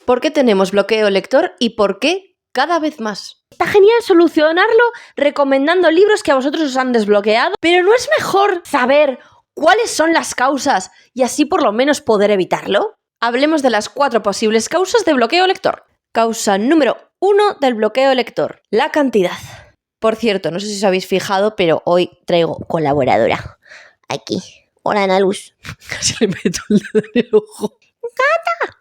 ¿Por qué tenemos bloqueo lector y por qué cada vez más? Está genial solucionarlo recomendando libros que a vosotros os han desbloqueado, pero ¿no es mejor saber cuáles son las causas y así por lo menos poder evitarlo? Hablemos de las 4 posibles causas de bloqueo lector. Causa número 1 del bloqueo lector, la cantidad. Por cierto, no sé si os habéis fijado, pero hoy traigo colaboradora. Aquí. Hola, Ana Luz. Casi le meto el dedo en el ojo. ¡Cata!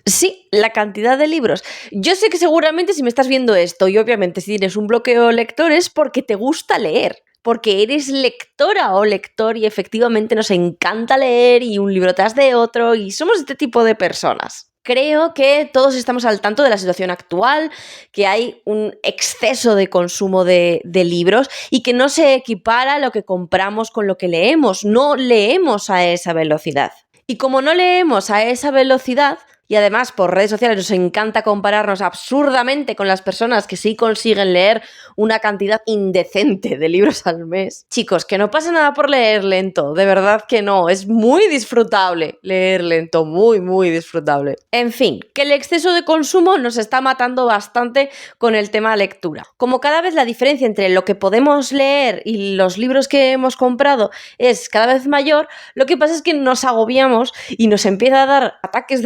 Sí, la cantidad de libros. Yo sé que seguramente si me estás viendo esto y obviamente si tienes un bloqueo lector es porque te gusta leer, porque eres lectora o lector y efectivamente nos encanta leer y un libro tras de otro y somos este tipo de personas. Creo que todos estamos al tanto de la situación actual, que hay un exceso de consumo de libros y que no se equipara lo que compramos con lo que leemos. No leemos a esa velocidad. Y como no leemos a esa velocidad, y además por redes sociales nos encanta compararnos absurdamente con las personas que sí consiguen leer una cantidad indecente de libros al mes. Chicos, que no pasa nada por leer lento, de verdad que no, es muy disfrutable leer lento, muy, muy disfrutable. En fin, que el exceso de consumo nos está matando bastante con el tema lectura. Como cada vez la diferencia entre lo que podemos leer y los libros que hemos comprado es cada vez mayor, lo que pasa es que nos agobiamos y nos empieza a dar ataques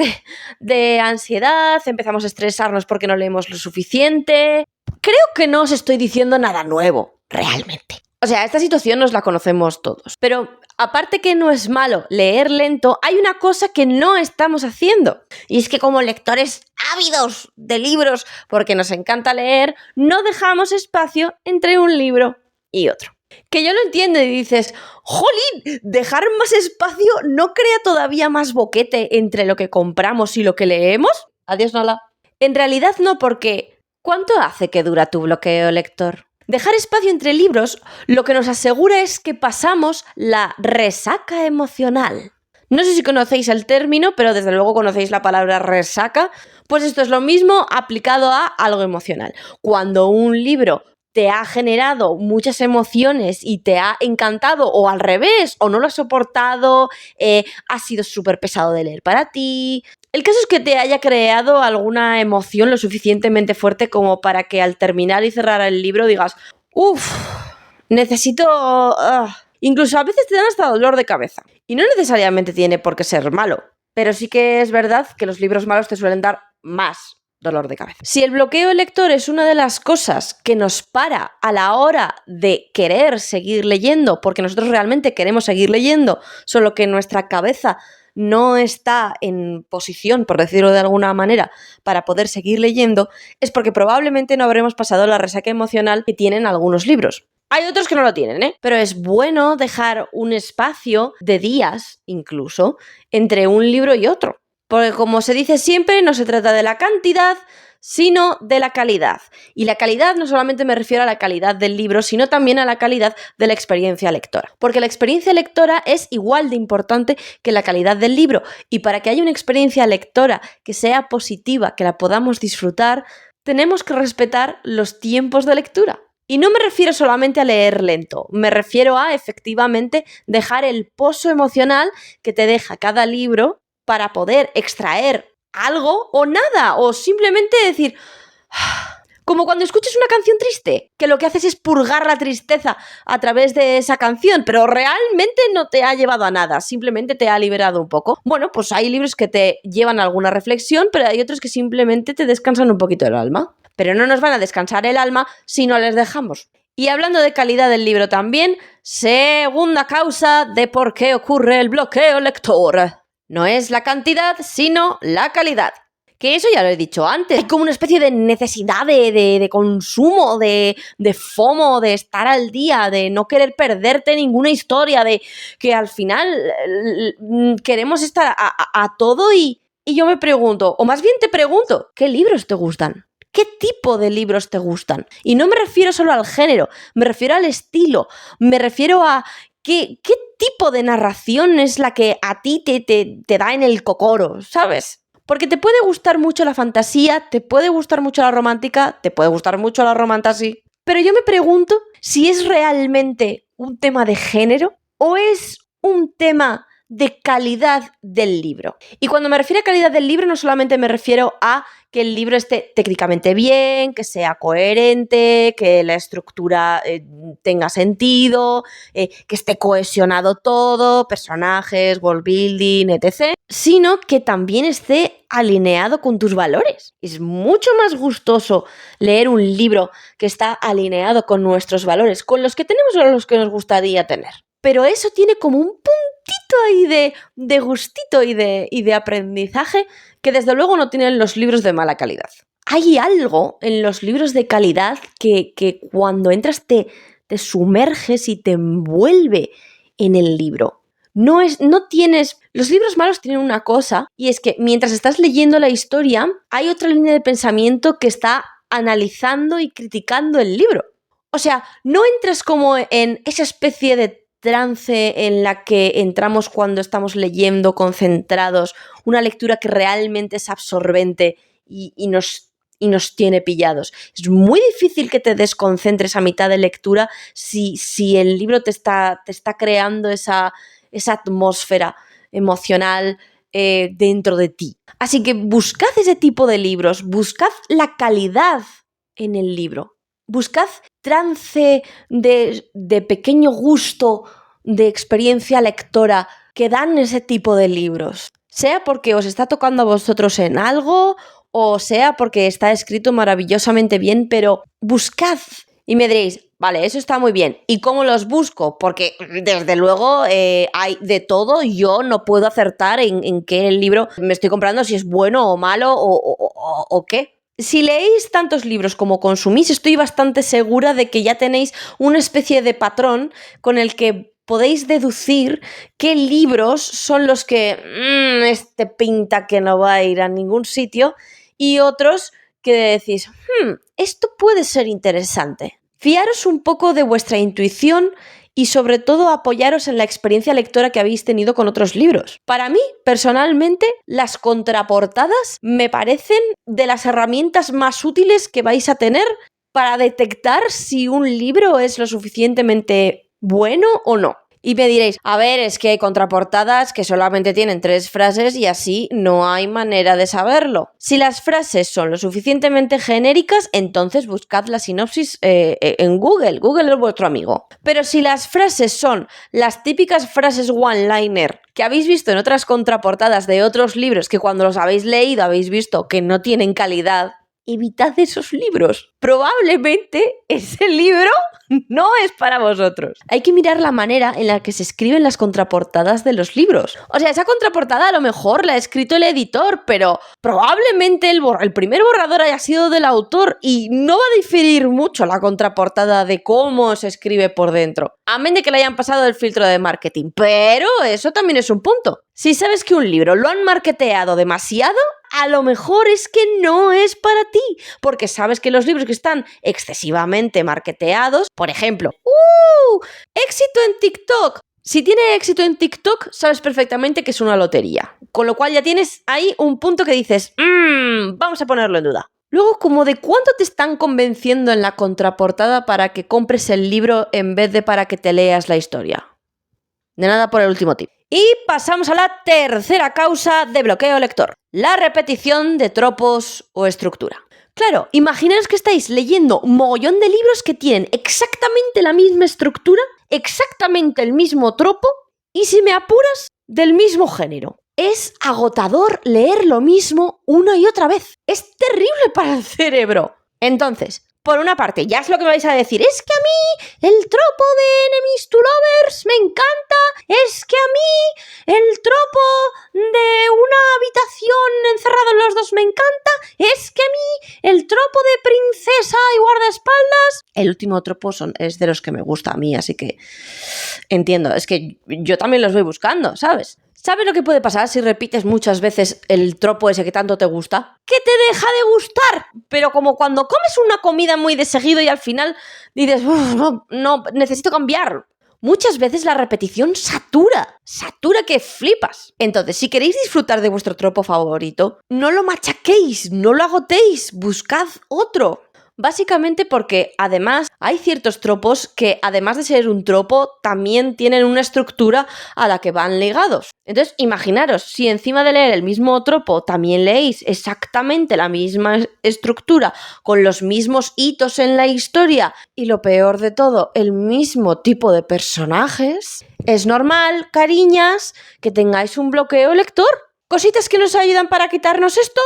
de ansiedad, empezamos a estresarnos porque no leemos lo suficiente. Creo que no os estoy diciendo nada nuevo, realmente. O sea, esta situación nos la conocemos todos. Pero aparte que no es malo leer lento, hay una cosa que no estamos haciendo. Y es que como lectores ávidos de libros, porque nos encanta leer, no dejamos espacio entre un libro y otro. Que yo lo entiendo y dices, ¡jolín! Dejar más espacio no crea todavía más boquete entre lo que compramos y lo que leemos. Adiós, Nala. En realidad no, porque ¿cuánto hace que dura tu bloqueo lector? Dejar espacio entre libros lo que nos asegura es que pasamos la resaca emocional. No sé si conocéis el término, pero desde luego conocéis la palabra resaca. Pues esto es lo mismo aplicado a algo emocional. Cuando un libro te ha generado muchas emociones y te ha encantado, o al revés, o no lo has soportado, ha sido súper pesado de leer para ti. El caso es que te haya creado alguna emoción lo suficientemente fuerte como para que al terminar y cerrar el libro digas, uff, necesito... Incluso a veces te dan hasta dolor de cabeza. Y no necesariamente tiene por qué ser malo, pero sí que es verdad que los libros malos te suelen dar más dolor de cabeza. Si el bloqueo lector es una de las cosas que nos para a la hora de querer seguir leyendo, porque nosotros realmente queremos seguir leyendo, solo que nuestra cabeza no está en posición, por decirlo de alguna manera, para poder seguir leyendo, es porque probablemente no habremos pasado la resaca emocional que tienen algunos libros. Hay otros que no lo tienen, pero es bueno dejar un espacio de días, incluso, entre un libro y otro. Porque como se dice siempre, no se trata de la cantidad, sino de la calidad. Y la calidad no solamente me refiero a la calidad del libro, sino también a la calidad de la experiencia lectora. Porque la experiencia lectora es igual de importante que la calidad del libro. Y para que haya una experiencia lectora que sea positiva, que la podamos disfrutar, tenemos que respetar los tiempos de lectura. Y no me refiero solamente a leer lento, me refiero a efectivamente dejar el pozo emocional que te deja cada libro para poder extraer algo o nada, o simplemente decir, como cuando escuchas una canción triste, que lo que haces es purgar la tristeza a través de esa canción, pero realmente no te ha llevado a nada, simplemente te ha liberado un poco. Bueno, pues hay libros que te llevan a alguna reflexión, pero hay otros que simplemente te descansan un poquito el alma. Pero no nos van a descansar el alma si no les dejamos. Y hablando de calidad del libro también, segunda causa de por qué ocurre el bloqueo lector. No es la cantidad, sino la calidad. Que eso ya lo he dicho antes. Hay como una especie de necesidad de consumo, de FOMO, de estar al día, de no querer perderte ninguna historia, de que al final queremos estar a todo y yo me pregunto, o más bien te pregunto, ¿qué libros te gustan? ¿Qué tipo de libros te gustan? Y no me refiero solo al género, me refiero al estilo, me refiero a qué tipo de narración es la que a ti te da en el cocoro, ¿sabes? Porque te puede gustar mucho la fantasía, te puede gustar mucho la romántica, te puede gustar mucho la romantasy, pero yo me pregunto si es realmente un tema de género o es un tema de calidad del libro. Y cuando me refiero a calidad del libro, no solamente me refiero a que el libro esté técnicamente bien, que sea coherente, que la estructura tenga sentido, que esté cohesionado todo, personajes, world building, etc., sino que también esté alineado con tus valores. Es mucho más gustoso leer un libro que está alineado con nuestros valores, con los que tenemos o los que nos gustaría tener. Pero eso tiene como un puntito ahí de gustito y de aprendizaje que desde luego no tienen los libros de mala calidad. Hay algo en los libros de calidad que cuando entras te sumerges y te envuelve en el libro. Los libros malos tienen una cosa, y es que mientras estás leyendo la historia, hay otra línea de pensamiento que está analizando y criticando el libro. O sea, no entras como en esa especie de trance en la que entramos cuando estamos leyendo concentrados, una lectura que realmente es absorbente y nos tiene pillados. Es muy difícil que te desconcentres a mitad de lectura si el libro te está creando esa atmósfera emocional dentro de ti. Así que buscad ese tipo de libros, buscad la calidad en el libro. Buscad trance de pequeño gusto de experiencia lectora que dan ese tipo de libros. Sea porque os está tocando a vosotros en algo, o sea porque está escrito maravillosamente bien, pero buscad. Y me diréis, vale, eso está muy bien. ¿Y cómo los busco? Porque desde luego hay de todo. Yo no puedo acertar en qué libro me estoy comprando, si es bueno o malo o qué. Si leéis tantos libros como consumís, estoy bastante segura de que ya tenéis una especie de patrón con el que podéis deducir qué libros son los que este pinta que no va a ir a ningún sitio, y otros que decís, esto puede ser interesante. Fiaros un poco de vuestra intuición y sobre todo apoyaros en la experiencia lectora que habéis tenido con otros libros. Para mí, personalmente, las contraportadas me parecen de las herramientas más útiles que vais a tener para detectar si un libro es lo suficientemente bueno o no. Y me diréis, a ver, es que hay contraportadas que solamente tienen 3 frases y así no hay manera de saberlo. Si las frases son lo suficientemente genéricas, entonces buscad la sinopsis en Google. Google es vuestro amigo. Pero si las frases son las típicas frases one-liner que habéis visto en otras contraportadas de otros libros que cuando los habéis leído habéis visto que no tienen calidad, evitad esos libros. Probablemente ese libro no es para vosotros. Hay que mirar la manera en la que se escriben las contraportadas de los libros. O sea, esa contraportada a lo mejor la ha escrito el editor, pero probablemente el primer borrador haya sido del autor y no va a diferir mucho la contraportada de cómo se escribe por dentro. A menos de que le hayan pasado el filtro de marketing. Pero eso también es un punto. Si sabes que un libro lo han marketeado demasiado, a lo mejor es que no es para ti, porque sabes que los libros que están excesivamente marketeados, por ejemplo, éxito en TikTok. Si tiene éxito en TikTok, sabes perfectamente que es una lotería, con lo cual ya tienes ahí un punto que dices, vamos a ponerlo en duda. Luego, como de cuánto te están convenciendo en la contraportada para que compres el libro en vez de para que te leas la historia. De nada por el último tip. Y pasamos a la tercera causa de bloqueo lector: la repetición de tropos o estructura. Claro, imaginaos que estáis leyendo un mogollón de libros que tienen exactamente la misma estructura, exactamente el mismo tropo y, si me apuras, del mismo género. Es agotador leer lo mismo una y otra vez. Es terrible para el cerebro. Entonces, por una parte, ya es lo que me vais a decir, es que a mí el tropo de Enemies to Lovers me encanta, es que a mí el tropo de una habitación encerrados los dos me encanta, es que a mí el tropo de princesa y guardaespaldas... El último tropo es de los que me gusta a mí, así que entiendo, es que yo también los voy buscando, ¿sabes? ¿Sabes lo que puede pasar si repites muchas veces el tropo ese que tanto te gusta? ¡Que te deja de gustar! Pero como cuando comes una comida muy de seguido y al final dices, no, necesito cambiar. Muchas veces la repetición satura que flipas. Entonces, si queréis disfrutar de vuestro tropo favorito, no lo machaquéis, no lo agotéis, buscad otro. Básicamente porque además hay ciertos tropos que además de ser un tropo también tienen una estructura a la que van ligados. Entonces imaginaros, si encima de leer el mismo tropo también leéis exactamente la misma estructura con los mismos hitos en la historia y lo peor de todo, el mismo tipo de personajes, es normal, cariñas, que tengáis un bloqueo lector. ¿Cositas que nos ayudan para quitarnos esto?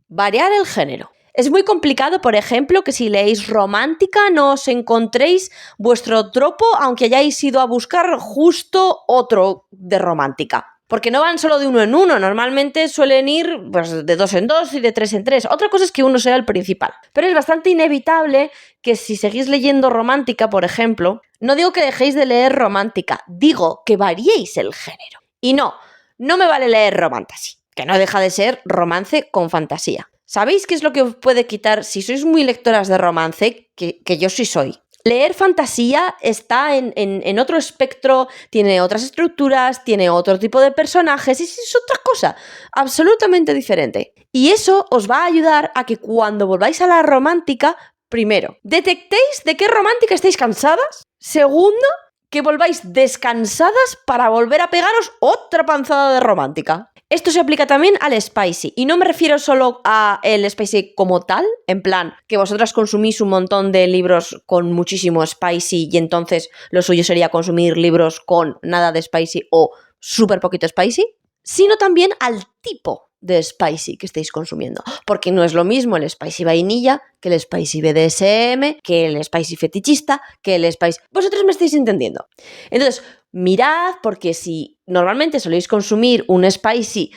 Variar el género. Es muy complicado, por ejemplo, que si leéis romántica no os encontréis vuestro tropo aunque hayáis ido a buscar justo otro de romántica. Porque no van solo de uno en uno, normalmente suelen ir pues, de 2 en 2 y de 3 en 3. Otra cosa es que uno sea el principal. Pero es bastante inevitable que si seguís leyendo romántica, por ejemplo, no digo que dejéis de leer romántica, digo que variéis el género. Y no me vale leer romantasy, que no deja de ser romance con fantasía. ¿Sabéis qué es lo que os puede quitar si sois muy lectoras de romance? Que yo sí soy. Leer fantasía está en otro espectro, tiene otras estructuras, tiene otro tipo de personajes y es otra cosa, absolutamente diferente. Y eso os va a ayudar a que cuando volváis a la romántica, primero, detectéis de qué romántica estáis cansadas. Segundo, que volváis descansadas para volver a pegaros otra panzada de romántica. Esto se aplica también al spicy, y no me refiero solo a el spicy como tal, en plan, que vosotras consumís un montón de libros con muchísimo spicy y entonces lo suyo sería consumir libros con nada de spicy o súper poquito spicy, sino también al tipo de spicy que estéis consumiendo, porque no es lo mismo el spicy vainilla que el spicy BDSM, que el spicy fetichista, que el spicy... Vosotros me estáis entendiendo. Entonces, mirad, porque si normalmente soléis consumir un spicy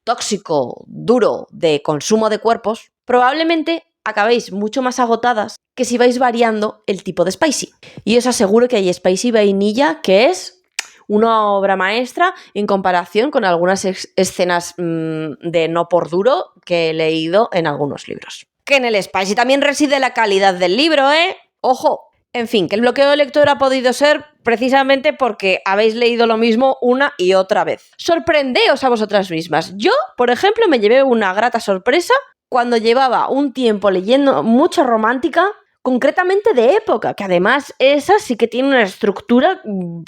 tóxico, duro, de consumo de cuerpos, probablemente acabéis mucho más agotadas que si vais variando el tipo de spicy. Y os aseguro que hay spicy vainilla que es una obra maestra en comparación con algunas escenas de no por duro que he leído en algunos libros. Que en el spicy también reside la calidad del libro, ¿eh? ¡Ojo! En fin, que el bloqueo de lector ha podido ser precisamente porque habéis leído lo mismo una y otra vez. Sorprendeos a vosotras mismas. Yo, por ejemplo, me llevé una grata sorpresa cuando llevaba un tiempo leyendo mucha romántica, concretamente de época, que además esa sí que tiene una estructura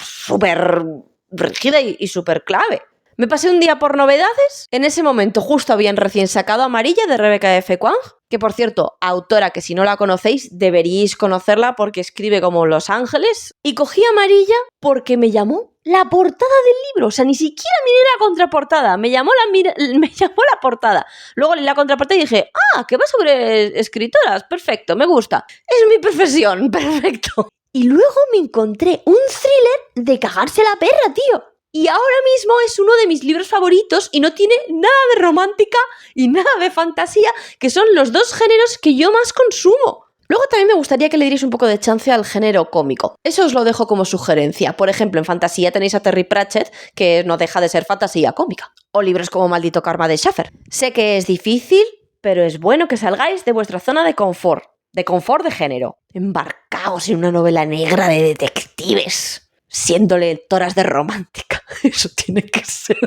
súper rígida y súper clave. Me pasé un día por novedades. En ese momento justo habían recién sacado Amarilla de Rebecca F. Kuang, que por cierto, autora que si no la conocéis deberíais conocerla porque escribe como Los Ángeles. Y cogí Amarilla porque me llamó la portada del libro. O sea, ni siquiera miré la contraportada. Me llamó la portada. Luego leí la contraportada y dije, que va sobre escritoras. Perfecto, me gusta. Es mi profesión, perfecto. Y luego me encontré un thriller de cagarse la perra, tío. Y ahora mismo es uno de mis libros favoritos y no tiene nada de romántica y nada de fantasía, que son los dos géneros que yo más consumo. Luego también me gustaría que le dierais un poco de chance al género cómico. Eso os lo dejo como sugerencia. Por ejemplo, en fantasía tenéis a Terry Pratchett, que no deja de ser fantasía cómica. O libros como Maldito Karma de Schaffer. Sé que es difícil, pero es bueno que salgáis de vuestra zona de confort. De confort de género. Embarcaos en una novela negra de detectives, siendo lectoras de romántica. Eso tiene que ser.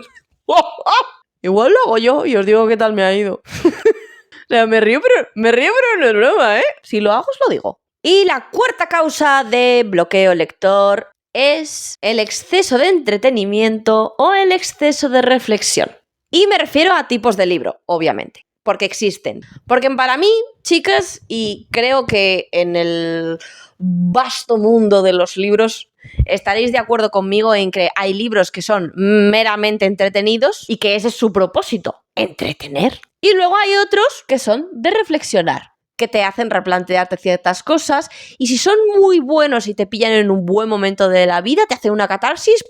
Igual lo hago yo y os digo qué tal me ha ido. O sea, me río, pero no es broma, ¿eh? Si lo hago, os lo digo. Y la cuarta causa de bloqueo lector es el exceso de entretenimiento o el exceso de reflexión. Y me refiero a tipos de libro, obviamente, porque existen. Porque para mí, chicas, y creo que en el vasto mundo de los libros estaréis de acuerdo conmigo en que hay libros que son meramente entretenidos y que ese es su propósito, entretener. Y luego hay otros que son de reflexionar, que te hacen replantearte ciertas cosas y si son muy buenos y te pillan en un buen momento de la vida, te hacen una catarsis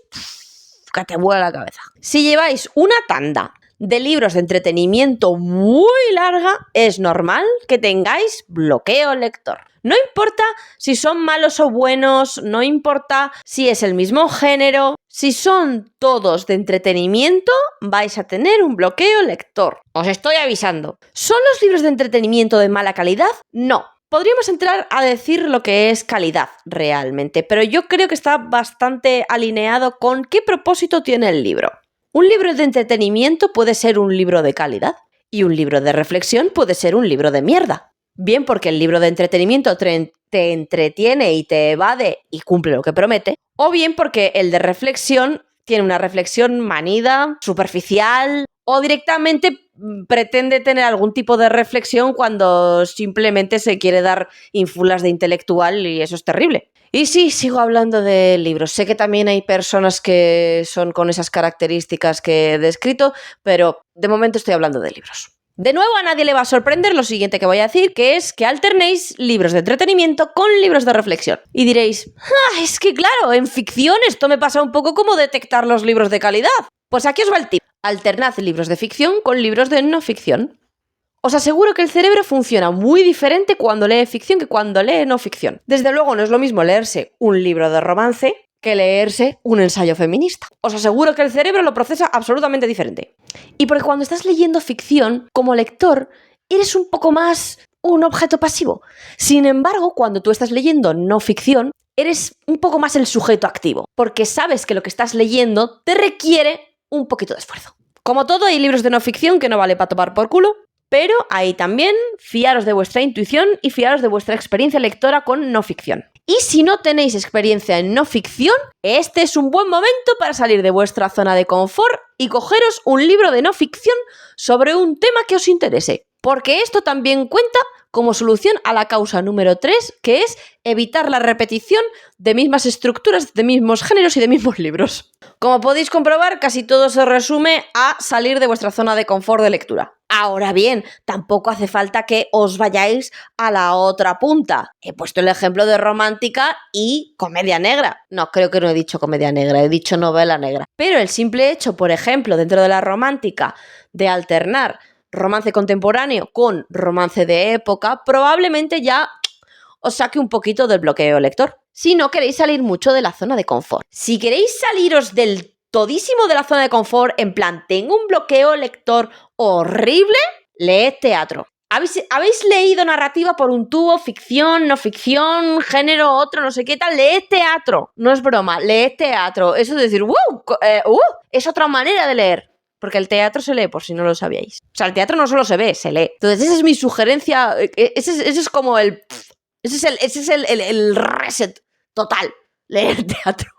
que te vuela la cabeza. Si lleváis una tanda de libros de entretenimiento muy larga, es normal que tengáis bloqueo lector. No importa si son malos o buenos, no importa si es el mismo género, si son todos de entretenimiento, vais a tener un bloqueo lector. Os estoy avisando. ¿Son los libros de entretenimiento de mala calidad? No. Podríamos entrar a decir lo que es calidad realmente, pero yo creo que está bastante alineado con qué propósito tiene el libro. Un libro de entretenimiento puede ser un libro de calidad y un libro de reflexión puede ser un libro de mierda. Bien porque el libro de entretenimiento te entretiene y te evade y cumple lo que promete, o bien porque el de reflexión tiene una reflexión manida, superficial, o directamente pretende tener algún tipo de reflexión cuando simplemente se quiere dar ínfulas de intelectual y eso es terrible. Y sí, sigo hablando de libros. Sé que también hay personas que son con esas características que he descrito, pero de momento estoy hablando de libros. De nuevo, a nadie le va a sorprender lo siguiente que voy a decir, que es que alternéis libros de entretenimiento con libros de reflexión. Y diréis, es que claro, en ficción esto me pasa un poco como detectar los libros de calidad. Pues aquí os va el tip. Alternad libros de ficción con libros de no ficción. Os aseguro que el cerebro funciona muy diferente cuando lee ficción que cuando lee no ficción. Desde luego no es lo mismo leerse un libro de romance que leerse un ensayo feminista. Os aseguro que el cerebro lo procesa absolutamente diferente. Y porque cuando estás leyendo ficción, como lector, eres un poco más un objeto pasivo. Sin embargo, cuando tú estás leyendo no ficción, eres un poco más el sujeto activo, porque sabes que lo que estás leyendo te requiere un poquito de esfuerzo. Como todo, hay libros de no ficción que no vale para tomar por culo, pero ahí también fiaros de vuestra intuición y fiaros de vuestra experiencia lectora con no ficción. Y si no tenéis experiencia en no ficción, este es un buen momento para salir de vuestra zona de confort y cogeros un libro de no ficción sobre un tema que os interese. Porque esto también cuenta como solución a la causa número 3, que es evitar la repetición de mismas estructuras, de mismos géneros y de mismos libros. Como podéis comprobar, casi todo se resume a salir de vuestra zona de confort de lectura. Ahora bien, tampoco hace falta que os vayáis a la otra punta. He puesto el ejemplo de romántica y comedia negra. No, creo que no he dicho comedia negra, he dicho novela negra. Pero el simple hecho, por ejemplo, dentro de la romántica, de alternar romance contemporáneo con romance de época, probablemente ya os saque un poquito del bloqueo lector. Si no queréis salir mucho de la zona de confort. Si queréis saliros del todísimo de la zona de confort, en plan, tengo un bloqueo lector horrible, leed teatro. ¿Habéis leído narrativa por un tubo, ficción, no ficción, género, otro, no sé qué tal? Leed teatro. No es broma, leed teatro. Eso de decir, es otra manera de leer. Porque el teatro se lee, por si no lo sabíais. O sea, el teatro no solo se ve, se lee. Entonces, esa es mi sugerencia. Ese es como el... Ese es el reset total. Leer teatro.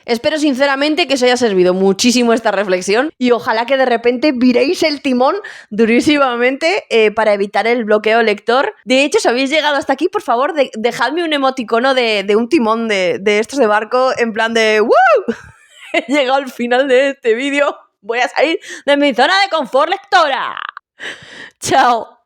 Espero sinceramente que os haya servido muchísimo esta reflexión y ojalá que de repente viréis el timón durísimamente para evitar el bloqueo lector. De hecho, si habéis llegado hasta aquí, por favor, dejadme un emoticono de un timón de estos de barco en plan de ¡wow! He llegado al final de este vídeo. Voy a salir de mi zona de confort lectora. Chao.